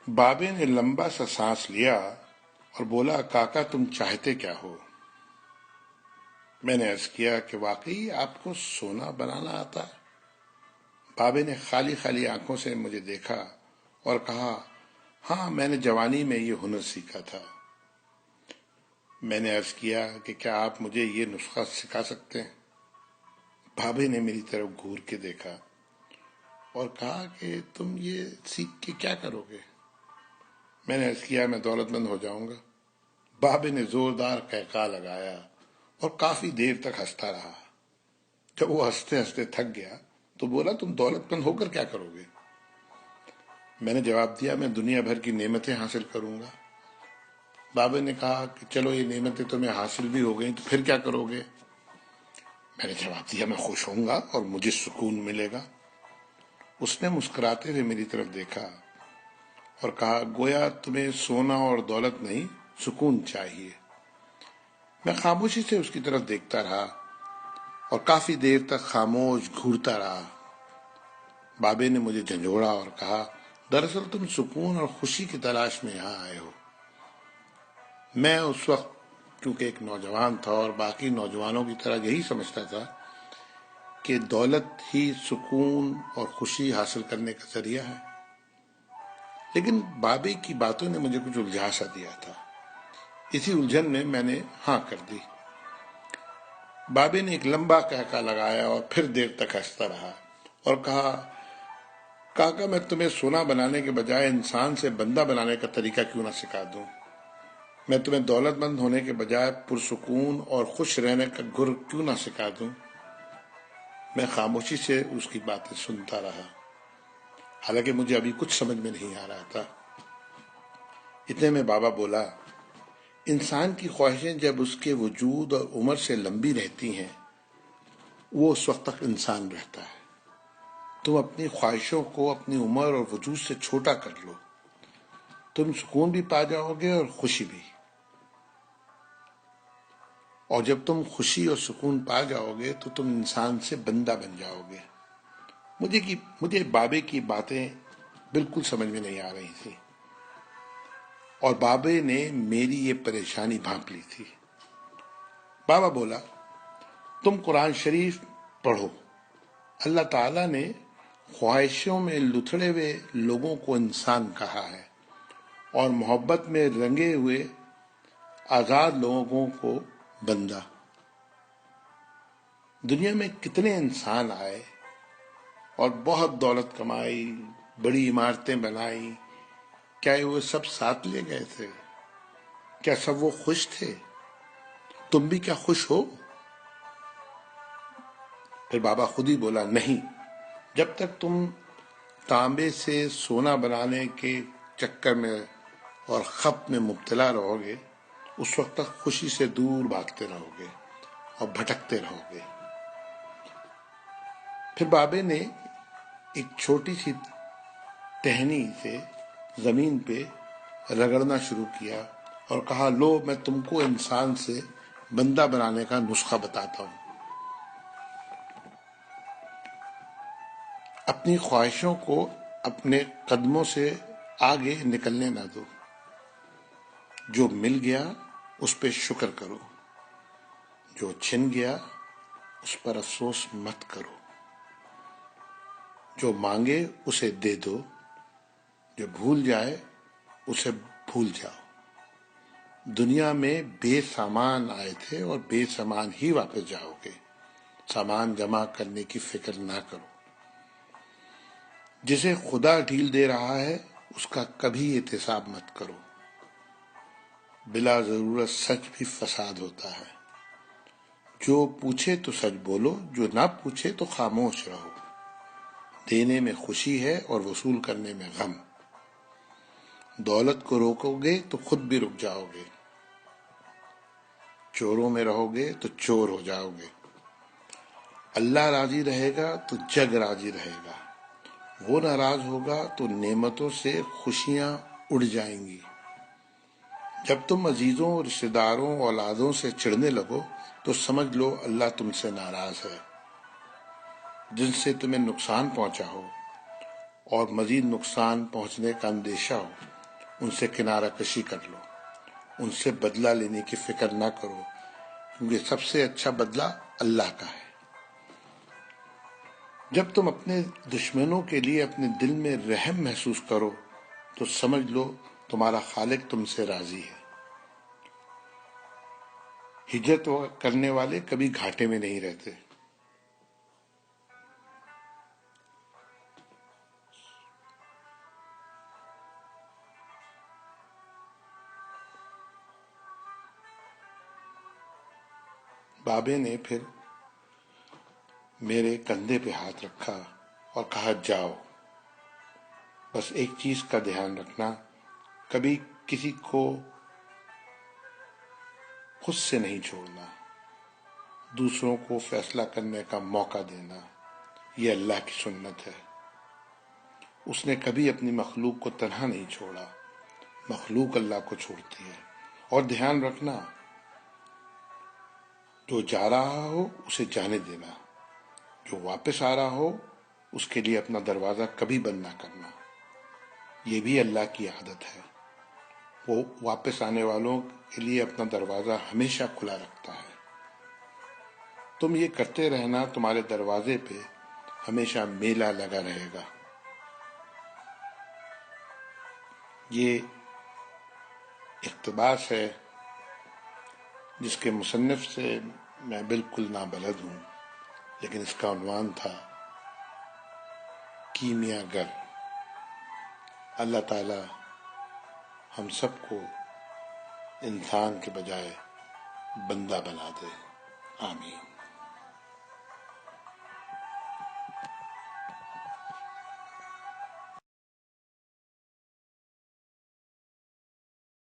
بابے نے لمبا سا سانس لیا اور بولا، کاکا تم چاہتے کیا ہو؟ میں نے عرض کیا کہ واقعی آپ کو سونا بنانا آتا ہے؟ بابے نے خالی خالی آنکھوں سے مجھے دیکھا اور کہا، ہاں میں نے جوانی میں یہ ہنر سیکھا تھا۔ میں نے عرض کیا کہ کیا آپ مجھے یہ نسخہ سکھا سکتے ہیں؟ بابے نے میری طرف گھور کے دیکھا اور کہا کہ تم یہ سیکھ کے کیا کرو گے؟ میں نے عرض کیا میں دولت مند ہو جاؤں گا۔ بابے نے زوردار قہقہہ لگایا اور کافی دیر تک ہنستا رہا۔ جب وہ ہنستے ہنستے تھک گیا تو بولا، تم دولت مند ہو کر کیا کرو گے؟ میں نے جواب دیا، میں دنیا بھر کی نعمتیں حاصل کروں گا۔ بابے نے کہا کہ چلو یہ نعمتیں تمہیں حاصل بھی ہو گئیں تو پھر کیا کرو گے؟ میں نے جواب دیا، میں خوش ہوں گا اور مجھے سکون ملے گا۔ اس نے مسکراتے ہوئے میری طرف دیکھا اور کہا، گویا تمہیں سونا اور دولت نہیں، سکون چاہیے۔ میں خاموشی سے اس کی طرف دیکھتا رہا اور کافی دیر تک خاموش گھورتا رہا۔ بابے نے مجھے جھنجھوڑا اور کہا، دراصل تم سکون اور خوشی کی تلاش میں یہاں آئے ہو۔ میں اس وقت کیونکہ ایک نوجوان تھا اور باقی نوجوانوں کی طرح یہی سمجھتا تھا کہ دولت ہی سکون اور خوشی حاصل کرنے کا ذریعہ ہے، لیکن بابے کی باتوں نے مجھے کچھ الجھا سا دیا تھا۔ اسی الجھن میں میں نے ہاں کر دی۔ بابے نے ایک لمبا قہقہہ لگایا اور پھر دیر تک ہنستا رہا اور کہا، کاکا میں تمہیں سونا بنانے کے بجائے انسان سے بندہ بنانے کا طریقہ کیوں نہ سکھا دوں؟ میں تمہیں دولت مند ہونے کے بجائے پرسکون اور خوش رہنے کا گر کیوں نہ سکھا دوں؟ میں خاموشی سے اس کی باتیں سنتا رہا، حالانکہ مجھے ابھی کچھ سمجھ میں نہیں آ رہا تھا۔ اتنے میں بابا بولا، انسان کی خواہشیں جب اس کے وجود اور عمر سے لمبی رہتی ہیں وہ اس وقت تک انسان رہتا ہے۔ تم اپنی خواہشوں کو اپنی عمر اور وجود سے چھوٹا کر لو، تم سکون بھی پا جاؤ گے اور خوشی بھی۔ اور جب تم خوشی اور سکون پا جاؤ گے تو تم انسان سے بندہ بن جاؤ گے۔ مجھے بابے کی باتیں بالکل سمجھ میں نہیں آ رہی تھی اور بابے نے میری یہ پریشانی بھانپ لی تھی۔ بابا بولا، تم قرآن شریف پڑھو۔ اللہ تعالیٰ نے خواہشوں میں لتھڑے ہوئے لوگوں کو انسان کہا ہے اور محبت میں رنگے ہوئے آزاد لوگوں کو بندہ۔ دنیا میں کتنے انسان آئے اور بہت دولت کمائی، بڑی عمارتیں بنائی، کیا وہ سب ساتھ لے گئے تھے؟ کیا سب وہ خوش تھے؟ تم بھی کیا خوش ہو؟ پھر بابا خود ہی بولا، نہیں، جب تک تم تانبے سے سونا بنانے کے چکر میں اور خپ میں مبتلا رہو گے اس وقت تک خوشی سے دور بھاگتے رہو گے اور بھٹکتے رہو گے۔ پھر بابے نے ایک چھوٹی سی ٹہنی سے زمین پہ رگڑنا شروع کیا اور کہا، لو میں تم کو انسان سے بندہ بنانے کا نسخہ بتاتا ہوں۔ اپنی خواہشوں کو اپنے قدموں سے آگے نکلنے نہ دو۔ جو مل گیا اس پہ شکر کرو، جو چھن گیا اس پر افسوس مت کرو، جو مانگے اسے دے دو، جو بھول جائے اسے بھول جاؤ۔ دنیا میں بے سامان آئے تھے اور بے سامان ہی واپس جاؤ گے۔ سامان جمع کرنے کی فکر نہ کرو۔ جسے خدا ڈھیل دے رہا ہے اس کا کبھی احتساب مت کرو۔ بلا ضرورت سچ بھی فساد ہوتا ہے۔ جو پوچھے تو سچ بولو، جو نہ پوچھے تو خاموش رہو۔ دینے میں خوشی ہے اور وصول کرنے میں غم۔ دولت کو روکو گے تو خود بھی رک جاؤ گے۔ چوروں میں رہو گے تو چور ہو جاؤ گے۔ اللہ راضی رہے گا تو جگ راضی رہے گا، وہ ناراض ہوگا تو نعمتوں سے خوشیاں اڑ جائیں گی۔ جب تم عزیزوں، رشتہ داروں، اولادوں سے چڑھنے لگو تو سمجھ لو اللہ تم سے ناراض ہے۔ جن سے تمہیں نقصان پہنچا ہو اور مزید نقصان پہنچنے کا اندیشہ ہو ان سے کنارہ کشی کر لو، ان سے بدلہ لینے کی فکر نہ کرو، کیونکہ سب سے اچھا بدلہ اللہ کا ہے۔ جب تم اپنے دشمنوں کے لیے اپنے دل میں رحم محسوس کرو تو سمجھ لو تمہارا خالق تم سے راضی ہے۔ ہجرت کرنے والے کبھی گھاٹے میں نہیں رہتے۔ بابے نے پھر میرے کندھے پہ ہاتھ رکھا اور کہا، جاؤ، بس ایک چیز کا دھیان رکھنا، کبھی کسی کو خود سے نہیں چھوڑنا، دوسروں کو فیصلہ کرنے کا موقع دینا، یہ اللہ کی سنت ہے۔ اس نے کبھی اپنی مخلوق کو تنہا نہیں چھوڑا، مخلوق اللہ کو چھوڑتی ہے۔ اور دھیان رکھنا، جو جا رہا ہو اسے جانے دینا، جو واپس آ رہا ہو اس کے لیے اپنا دروازہ کبھی بند نہ کرنا، یہ بھی اللہ کی عادت ہے۔ وہ واپس آنے والوں کے لیے اپنا دروازہ ہمیشہ کھلا رکھتا ہے۔ تم یہ کرتے رہنا، تمہارے دروازے پہ ہمیشہ میلہ لگا رہے گا۔ یہ اقتباس ہے جس کے مصنف سے میں بالکل نابلد ہوں، لیکن اس کا عنوان تھا کیمیا گر۔ اللہ تعالی ہم سب کو انسان کے بجائے بندہ بنا دے، آمین۔